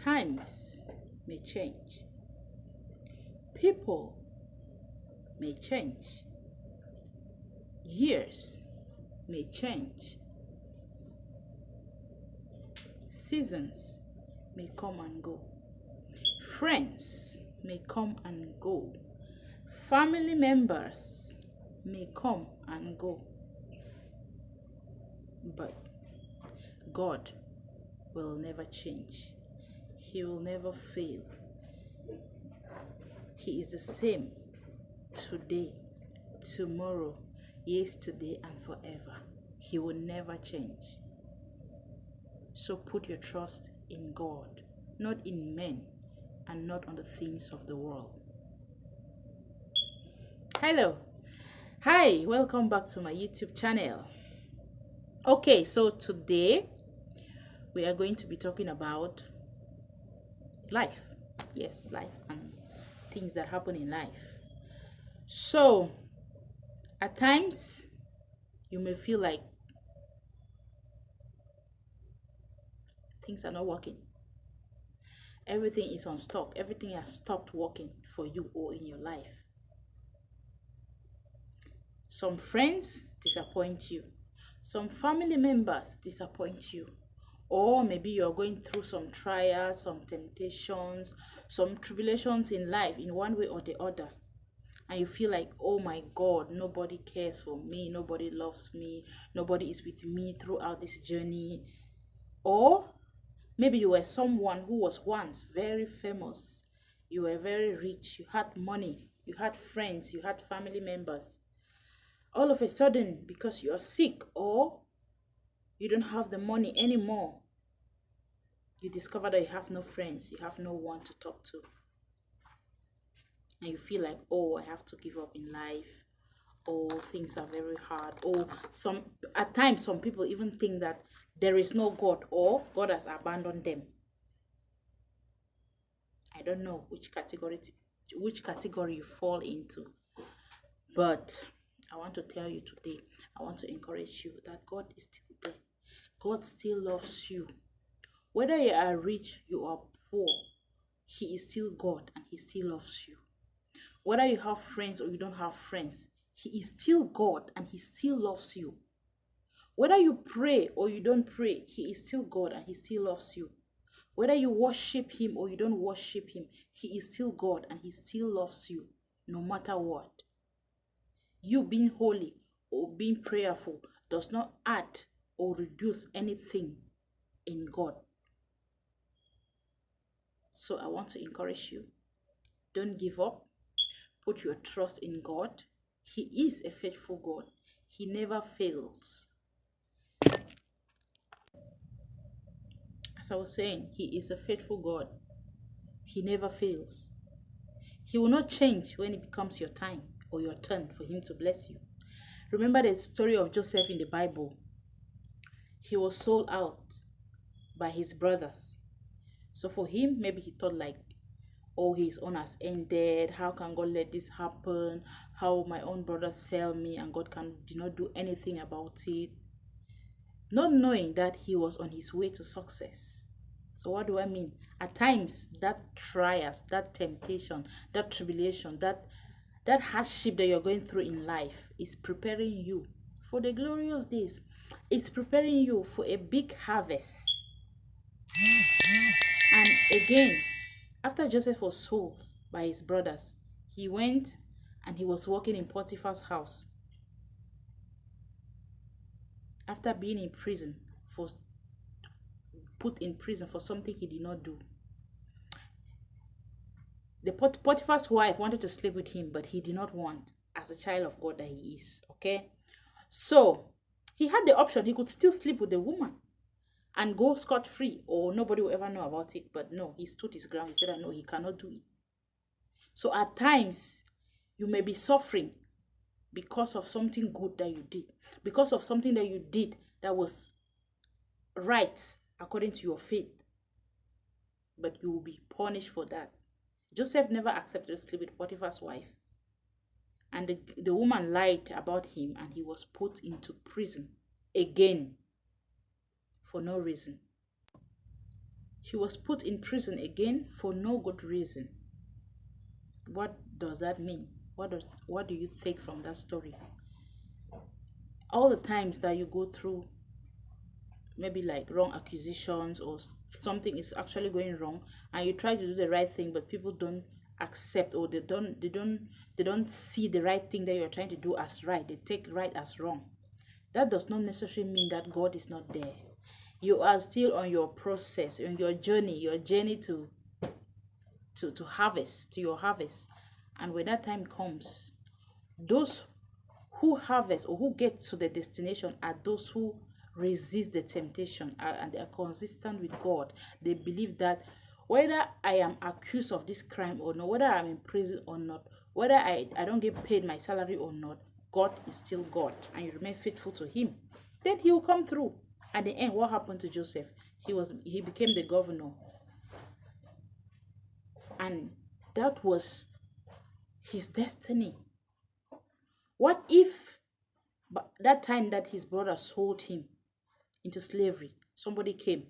Times may change. People may change. Years may change. Seasons may come and go. Friends may come and go. Family members may come and go. But God will never change. He will never fail. He is the same today, tomorrow, yesterday, and forever. He will never change. So put your trust in God, not in men, and not on the things of the world. Hello. Hi, welcome back to my YouTube channel. Okay, so today we are going to be talking about life. Yes, life and things that happen in life. So, at times you may feel like things are not working. Everything is on stop. Everything has stopped working for you or in your life. Some friends disappoint you. Some family members disappoint you. Or maybe you're going through some trials, some temptations, some tribulations in life in one way or the other. And you feel like, oh my God, nobody cares for me, nobody loves me, nobody is with me throughout this journey. Or maybe you were someone who was once very famous. You were very rich, you had money, you had friends, you had family members. All of a sudden, because you're sick or you don't have the money anymore, you discover that you have no friends, you have no one to talk to. And you feel like, oh, I have to give up in life. Oh, things are very hard. Oh, at times some people even think that there is no God or God has abandoned them. I don't know which category you fall into. But I want to tell you today, I want to encourage you that God is still there. God still loves you. Whether you are rich, you are poor, He is still God and He still loves you. Whether you have friends or you don't have friends, He is still God and He still loves you. Whether you pray or you don't pray, He is still God and He still loves you. Whether you worship Him or you don't worship Him, He is still God and He still loves you, no matter what. You being holy or being prayerful does not add or reduce anything in God. So I want to encourage you. Don't give up. Put your trust in God. He is a faithful God. He never fails. As I was saying, He is a faithful God. He never fails. He will not change when it becomes your time or your turn for Him to bless you. Remember the story of Joseph in the Bible. He was sold out by his brothers. So for him, maybe he thought like, oh, his own has ended. How can God let this happen? How my own brothers sell me and God did not do anything about it? Not knowing that he was on his way to success. So what do I mean? At times, that trials, that temptation, that tribulation, that hardship that you're going through in life is preparing you for the glorious days. It's preparing you for a big harvest. And again, after Joseph was sold by his brothers, he went and he was working in Potiphar's house. After being in prison, put in prison for something he did not do. The Potiphar's wife wanted to sleep with him, but he did not want, as a child of God that he is. Okay? So, he had the option. He could still sleep with the woman and go scot-free, or nobody will ever know about it. But no, he stood his ground. He said, no, he cannot do it. So at times, you may be suffering because of something good that you did, because of something that you did that was right according to your faith. But you will be punished for that. Joseph never accepted to sleep with Potiphar's wife. And the woman lied about him and he was put into prison again for no reason. He was put in prison again for no good reason. What does that mean? What do you take from that story? All the times that you go through maybe like wrong accusations or something is actually going wrong, and you try to do the right thing but people don't accept, or they don't see the right thing that you're trying to do as right. They take right as wrong. That does not necessarily mean that God is not there. You are still on your process, on your journey to harvest, to your harvest. And when that time comes, those who harvest or who get to the destination are those who resist the temptation, and they are consistent with God. They believe that whether I am accused of this crime or not, whether I'm in prison or not, whether I don't get paid my salary or not, God is still God, and you remain faithful to him, then he will come through. At the end, what happened to Joseph? He became the governor, and that was his destiny. What if that time that his brother sold him into slavery, somebody came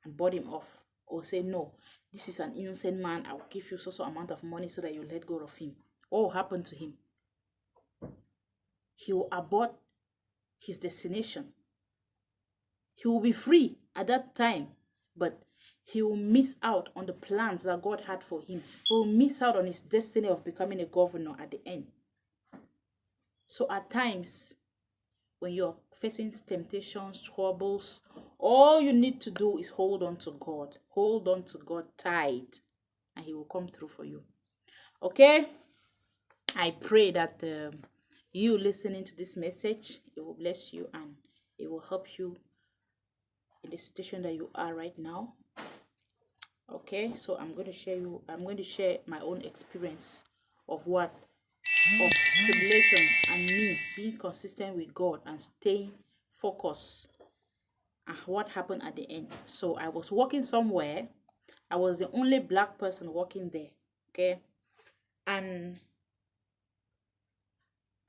and bought him off, or say, no, this is an innocent man, I will give you so amount of money so that you let go of him? What will happen to him? He will abort his destination. He will be free at that time, but he will miss out on the plans that God had for him. He will miss out on his destiny of becoming a governor at the end. So at times, when you're facing temptations, troubles, all you need to do is hold on to God. Hold on to God tight, and he will come through for you. Okay? I pray that you listening to this message, it will bless you and it will help you in the situation that you are right now. Okay, so I'm going to share my own experience of tribulations and me being consistent with God and staying focused, and what happened at the end. So I was working somewhere. I was the only black person working there. Okay, and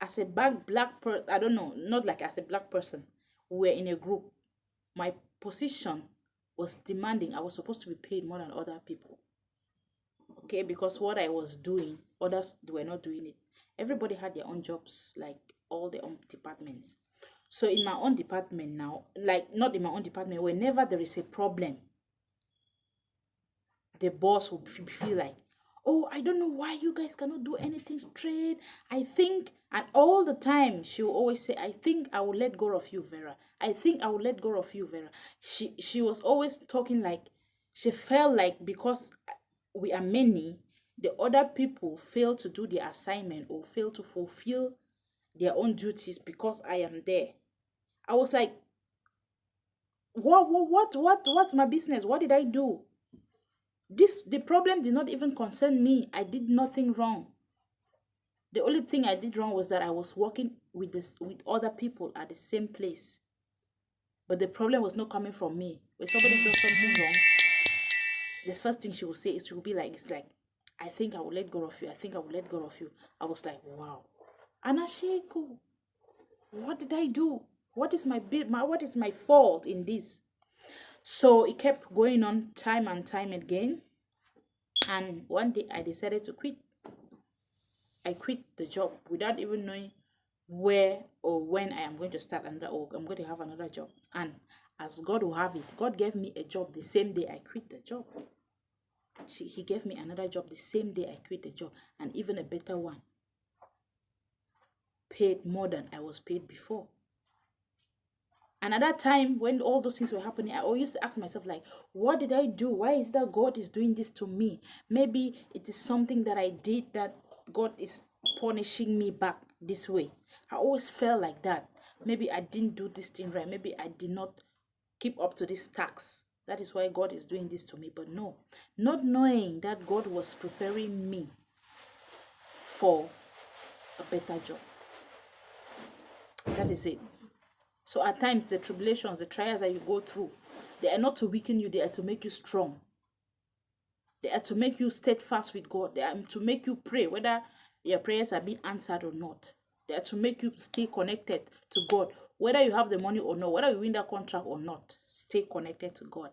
as a black person, I don't know, not like as a black person, we were in a group. My position was demanding. I was supposed to be paid more than other people. Okay, because what I was doing, others were not doing it. Everybody had their own jobs, like all their own departments. So in my own department now, like not in my own department, whenever there is a problem, the boss will feel like, oh, I don't know why you guys cannot do anything straight. I think, and all the time she will always say, I think I will let go of you, Vera. I think I will let go of you, Vera. She was always talking like she felt like because we are many, the other people fail to do their assignment or fail to fulfill their own duties because I am there. I was like, what's my business? What did I do? The problem did not even concern me. I did nothing wrong. The only thing I did wrong was that I was working with other people at the same place. But the problem was not coming from me. When somebody does something wrong, the first thing she will say is she will be like, it's like, I think I will let go of you. I think I will let go of you. I was like, wow. Anasheko, what did I do? What is my fault in this? So it kept going on time and time again. And one day I decided to quit. I quit the job without even knowing where or when I am going to start another, or I'm going to have another job. And as God will have it, God gave me a job the same day I quit the job. He gave me another job the same day I quit the job, and even a better one. Paid more than I was paid before. And at that time, when all those things were happening, I always used to ask myself, like, what did I do? Why is that God is doing this to me? Maybe it is something that I did that God is punishing me back this way. I always felt like that. Maybe I didn't do this thing right. Maybe I did not keep up to this task. That is why God is doing this to me. But no, not knowing that God was preparing me for a better job. That is it. So at times, the tribulations, the trials that you go through, they are not to weaken you, they are to make you strong. They are to make you steadfast with God. They are to make you pray, whether your prayers are being answered or not. They are to make you stay connected to God. Whether you have the money or not, whether you win that contract or not, stay connected to God.